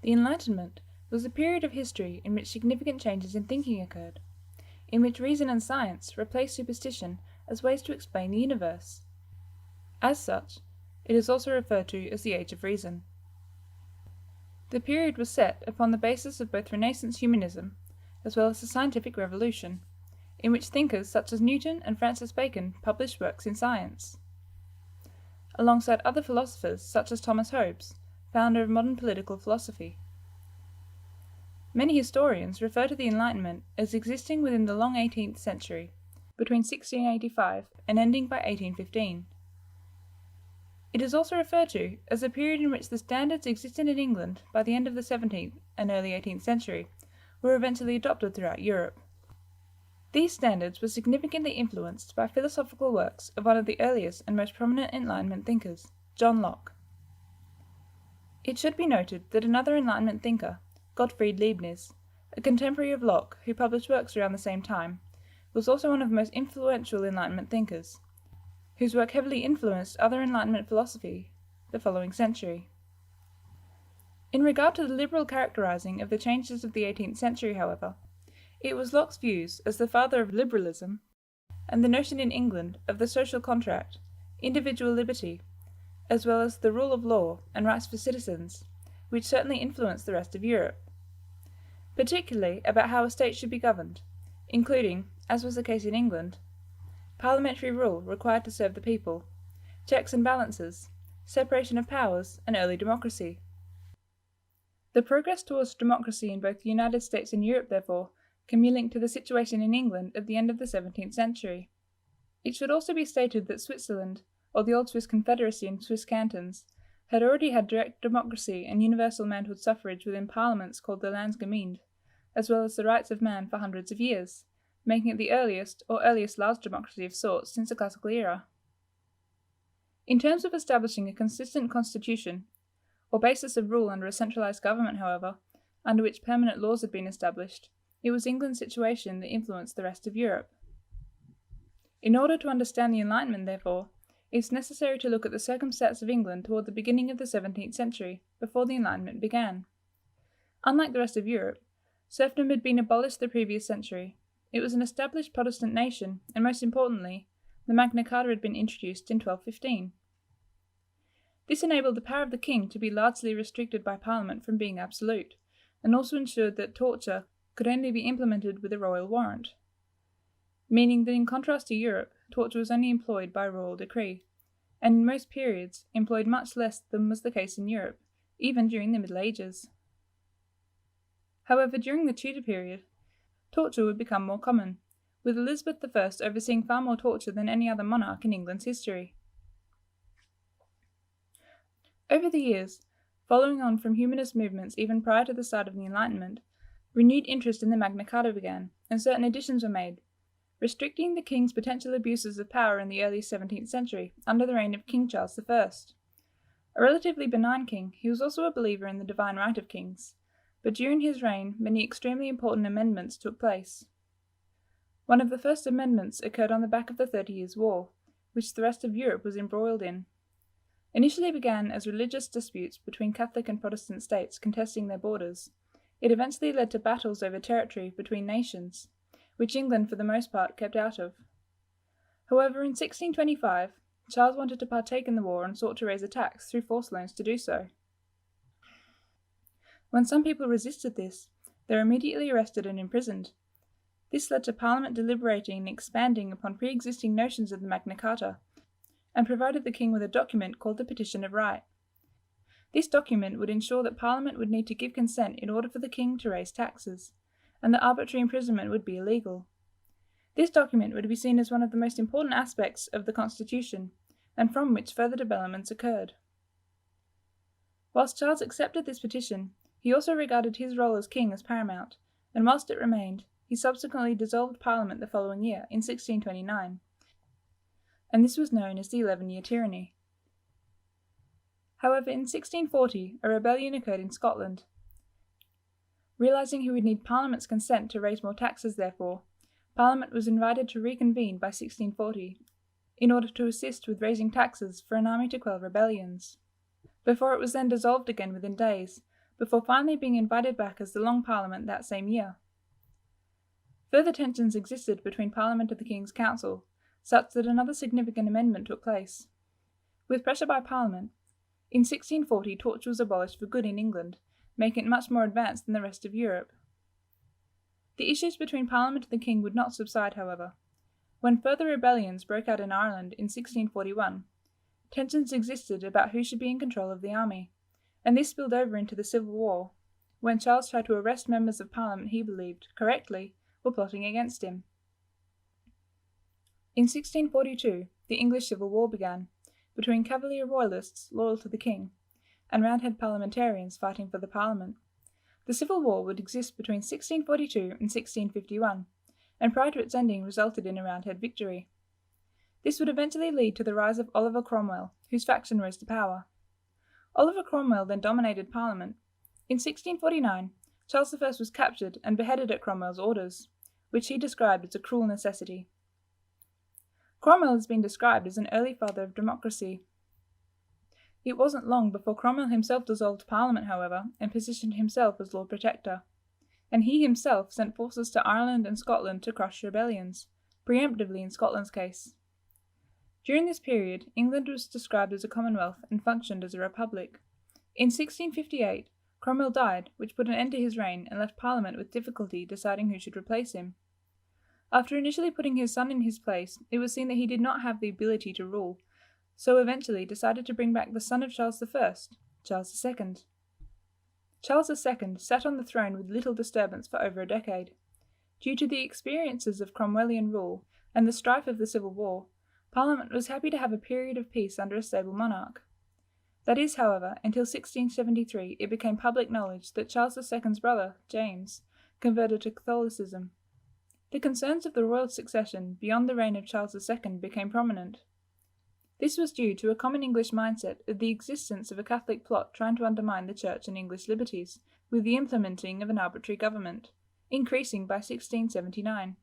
The Enlightenment was a period of history in which significant changes in thinking occurred, in which reason and science replaced superstition as ways to explain the universe. As such, it is also referred to as the Age of Reason. The period was set upon the basis of both Renaissance humanism as well as the scientific revolution, in which thinkers such as Newton and Francis Bacon published works in science, alongside other philosophers such as Thomas Hobbes, founder of modern political philosophy. Many historians refer to the Enlightenment as existing within the long 18th century, between 1685 and ending by 1815. It is also referred to as a period in which the standards existing in England by the end of the 17th and early 18th century were eventually adopted throughout Europe. These standards were significantly influenced by philosophical works of one of the earliest and most prominent Enlightenment thinkers, John Locke. It should be noted that another Enlightenment thinker, Gottfried Leibniz, a contemporary of Locke who published works around the same time, was also one of the most influential Enlightenment thinkers, whose work heavily influenced other Enlightenment philosophy the following century. In regard to the liberal characterizing of the changes of the 18th century, however, it was Locke's views as the father of liberalism and the notion in England of the social contract, individual liberty, as well as the rule of law and rights for citizens, which certainly influenced the rest of Europe, particularly about how a state should be governed, including, as was the case in England, parliamentary rule required to serve the people, checks and balances, separation of powers, and early democracy. The progress towards democracy in both the United States and Europe, therefore, can be linked to the situation in England at the end of the 17th century. It should also be stated that Switzerland, or the old Swiss Confederacy and Swiss cantons, had already had direct democracy and universal manhood suffrage within parliaments called the Landsgemeinde, as well as the rights of man for hundreds of years, making it the earliest large democracy of sorts since the classical era. In terms of establishing a consistent constitution, or basis of rule under a centralized government, however, under which permanent laws had been established, it was England's situation that influenced the rest of Europe. In order to understand the Enlightenment, therefore, it is necessary to look at the circumstance of England toward the beginning of the 17th century, before the Enlightenment began. Unlike the rest of Europe, serfdom had been abolished the previous century. It was an established Protestant nation, and most importantly, the Magna Carta had been introduced in 1215. This enabled the power of the king to be largely restricted by Parliament from being absolute, and also ensured that torture could only be implemented with a royal warrant, meaning that in contrast to Europe, torture was only employed by royal decree, and in most periods employed much less than was the case in Europe, even during the Middle Ages. However, during the Tudor period, torture would become more common, with Elizabeth I overseeing far more torture than any other monarch in England's history. Over the years, following on from humanist movements even prior to the start of the Enlightenment, renewed interest in the Magna Carta began, and certain additions were made, restricting the king's potential abuses of power in the early 17th century under the reign of King Charles I. A relatively benign king, he was also a believer in the divine right of kings, but during his reign many extremely important amendments took place. One of the first amendments occurred on the back of the 30 Years' War, which the rest of Europe was embroiled in. Initially began as religious disputes between Catholic and Protestant states contesting their borders, it eventually led to battles over territory between nations, which England for the most part kept out of. However, in 1625, Charles wanted to partake in the war and sought to raise a tax through forced loans to do so. When some people resisted this, they were immediately arrested and imprisoned. This led to Parliament deliberating and expanding upon pre-existing notions of the Magna Carta, and provided the king with a document called the Petition of Right. This document would ensure that Parliament would need to give consent in order for the king to raise taxes, and that arbitrary imprisonment would be illegal. This document would be seen as one of the most important aspects of the Constitution, and from which further developments occurred. Whilst Charles accepted this petition, he also regarded his role as king as paramount, and whilst it remained, he subsequently dissolved Parliament the following year, in 1629, and this was known as the 11-Year Tyranny. However, in 1640, a rebellion occurred in Scotland. Realising he would need Parliament's consent to raise more taxes, therefore, Parliament was invited to reconvene by 1640, in order to assist with raising taxes for an army to quell rebellions. Before it was then dissolved again within days, before finally being invited back as the Long Parliament that same year. Further tensions existed between Parliament and the King's Council, such that another significant amendment took place. With pressure by Parliament, in 1640 torture was abolished for good in England, making it much more advanced than the rest of Europe. The issues between Parliament and the King would not subside, however. When further rebellions broke out in Ireland in 1641, tensions existed about who should be in control of the army, and this spilled over into the Civil War, when Charles tried to arrest members of Parliament he believed, correctly, were plotting against him. In 1642, the English Civil War began, between Cavalier Royalists loyal to the King and Roundhead parliamentarians fighting for the Parliament. The Civil War would exist between 1642 and 1651, and prior to its ending resulted in a Roundhead victory. This would eventually lead to the rise of Oliver Cromwell, whose faction rose to power. Oliver Cromwell then dominated Parliament. In 1649, Charles I was captured and beheaded at Cromwell's orders, which he described as a cruel necessity. Cromwell has been described as an early father of democracy. It wasn't long before Cromwell himself dissolved Parliament, however, and positioned himself as Lord Protector, and he himself sent forces to Ireland and Scotland to crush rebellions, preemptively in Scotland's case. During this period, England was described as a commonwealth and functioned as a republic. In 1658, Cromwell died, which put an end to his reign and left Parliament with difficulty deciding who should replace him. After initially putting his son in his place, it was seen that he did not have the ability to rule, so eventually decided to bring back the son of Charles I, Charles II. Charles II sat on the throne with little disturbance for over a decade. Due to the experiences of Cromwellian rule and the strife of the Civil War, Parliament was happy to have a period of peace under a stable monarch. That is, however, until 1673 it became public knowledge that Charles II's brother, James, converted to Catholicism. The concerns of the royal succession beyond the reign of Charles II became prominent. This was due to a common English mindset of the existence of a Catholic plot trying to undermine the Church and English liberties, with the implementing of an arbitrary government, increasing by 1679.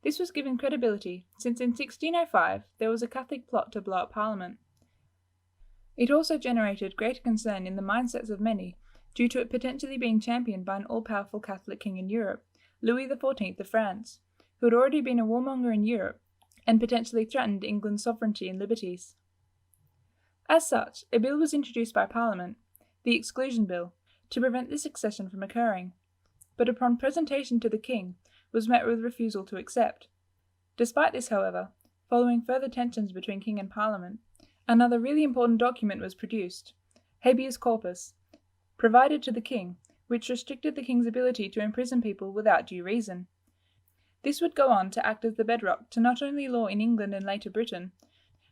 This was given credibility, since in 1605 there was a Catholic plot to blow up Parliament. It also generated greater concern in the mindsets of many, due to it potentially being championed by an all-powerful Catholic king in Europe, Louis XIV of France, who had already been a warmonger in Europe and potentially threatened England's sovereignty and liberties. As such, a bill was introduced by Parliament, the Exclusion Bill, to prevent this succession from occurring, but upon presentation to the King, was met with refusal to accept. Despite this, however, following further tensions between King and Parliament, another really important document was produced, habeas corpus, provided to the King, which restricted the King's ability to imprison people without due reason. This would go on to act as the bedrock to not only law in England and later Britain,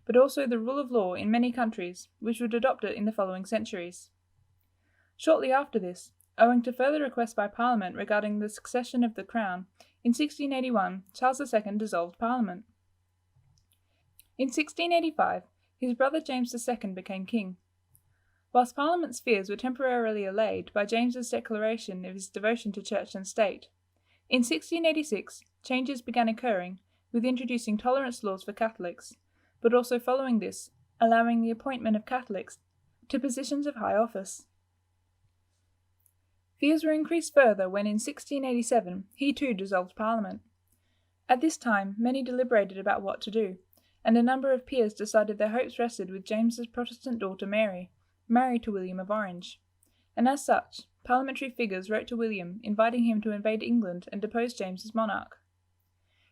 but also the rule of law in many countries, which would adopt it in the following centuries. Shortly after this, owing to further requests by Parliament regarding the succession of the Crown, in 1681 Charles II dissolved Parliament. In 1685, his brother James II became king. Whilst Parliament's fears were temporarily allayed by James's declaration of his devotion to Church and State, in 1686 changes began occurring, with introducing tolerance laws for Catholics, but also following this, allowing the appointment of Catholics to positions of high office. Fears were increased further when in 1687 he too dissolved Parliament. At this time many deliberated about what to do, and a number of peers decided their hopes rested with James's Protestant daughter Mary, married to William of Orange, and as such, parliamentary figures wrote to William inviting him to invade England and depose James as monarch.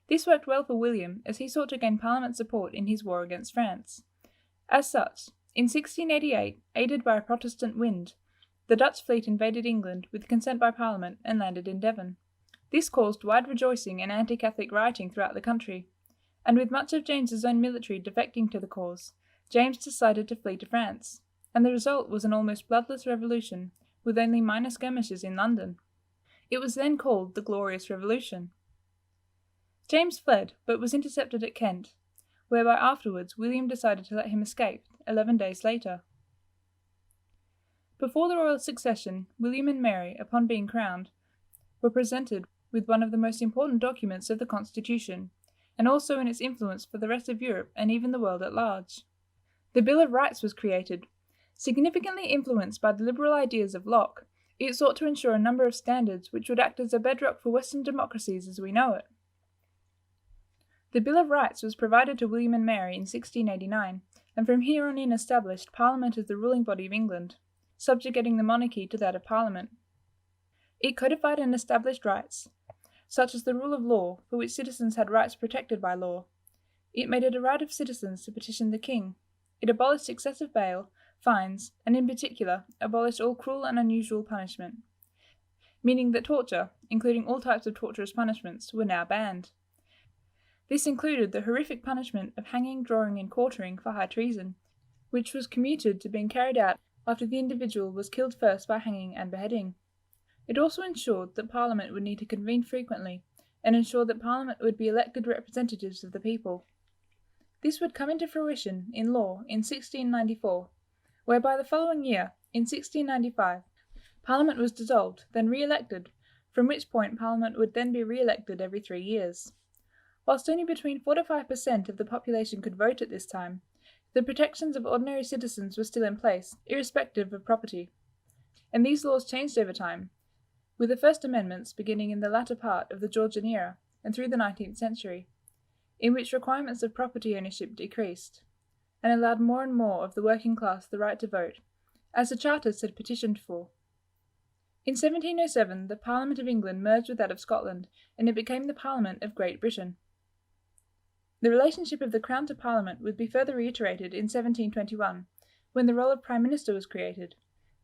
This worked well for William, as he sought to gain Parliament support in his war against France. As such, in 1688, aided by a Protestant wind, the Dutch fleet invaded England with consent by Parliament and landed in Devon. This caused wide rejoicing and anti-Catholic rioting throughout the country, and with much of James's own military defecting to the cause, James decided to flee to France, and the result was an almost bloodless revolution, with only minor skirmishes in London. It was then called the Glorious Revolution. James fled, but was intercepted at Kent, whereby afterwards William decided to let him escape 11 days later. Before the royal succession, William and Mary, upon being crowned, were presented with one of the most important documents of the Constitution, and also in its influence for the rest of Europe and even the world at large. The Bill of Rights was created, significantly influenced by the liberal ideas of Locke, It sought to ensure a number of standards which would act as a bedrock for Western democracies as we know it. The Bill of Rights was provided to William and Mary in 1689, and from here on in established Parliament as the ruling body of England, subjugating the monarchy to that of Parliament. It codified and established rights, such as the rule of law, for which citizens had rights protected by law. It made it a right of citizens to petition the king. It abolished excessive bail, fines, and in particular abolished all cruel and unusual punishment, meaning that torture, including all types of torturous punishments, were now banned. This included the horrific punishment of hanging, drawing, and quartering for high treason, which was commuted to being carried out after the individual was killed first by hanging and beheading. It also ensured that Parliament would need to convene frequently, and ensured that Parliament would be elected representatives of the people. This would come into fruition in law in 1694, whereby the following year, in 1695, Parliament was dissolved, then re-elected, from which point Parliament would then be re-elected every 3 years. Whilst only between 4 to 5% of the population could vote at this time, the protections of ordinary citizens were still in place, irrespective of property. And these laws changed over time, with the first amendments beginning in the latter part of the Georgian era and through the 19th century, in which requirements of property ownership decreased, and allowed more and more of the working class the right to vote, as the Charters had petitioned for. In 1707, the Parliament of England merged with that of Scotland, and it became the Parliament of Great Britain. The relationship of the Crown to Parliament would be further reiterated in 1721, when the role of Prime Minister was created,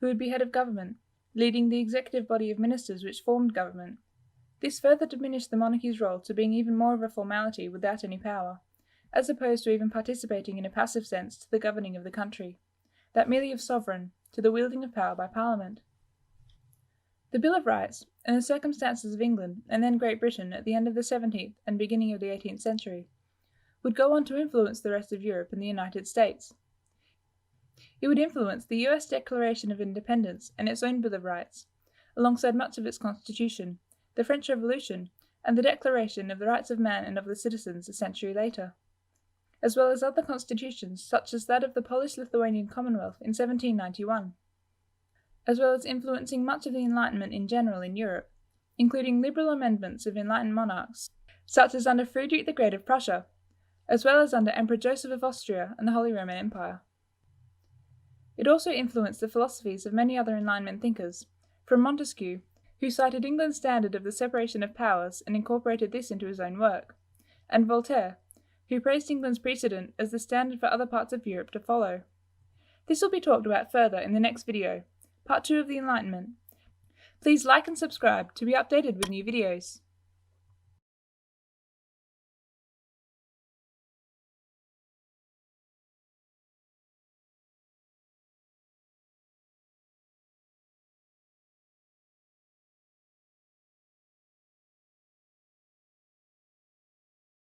who would be head of government, leading the executive body of ministers which formed government. This further diminished the monarchy's role to being even more of a formality without any power, as opposed to even participating in a passive sense to the governing of the country, that merely of sovereign, to the wielding of power by Parliament. The Bill of Rights, and the circumstances of England and then Great Britain at the end of the 17th and beginning of the 18th century, would go on to influence the rest of Europe and the United States. It would influence the US Declaration of Independence and its own Bill of Rights, alongside much of its Constitution, the French Revolution, and the Declaration of the Rights of Man and of the Citizens a century later, as well as other constitutions such as that of the Polish-Lithuanian Commonwealth in 1791, as well as influencing much of the Enlightenment in general in Europe, including liberal amendments of enlightened monarchs, such as under Friedrich the Great of Prussia, as well as under Emperor Joseph of Austria and the Holy Roman Empire. It also influenced the philosophies of many other Enlightenment thinkers, from Montesquieu, who cited England's standard of the separation of powers and incorporated this into his own work, and Voltaire, who praised England's precedent as the standard for other parts of Europe to follow. This will be talked about further in the next video, Part 2 of the Enlightenment. Please like and subscribe to be updated with new videos.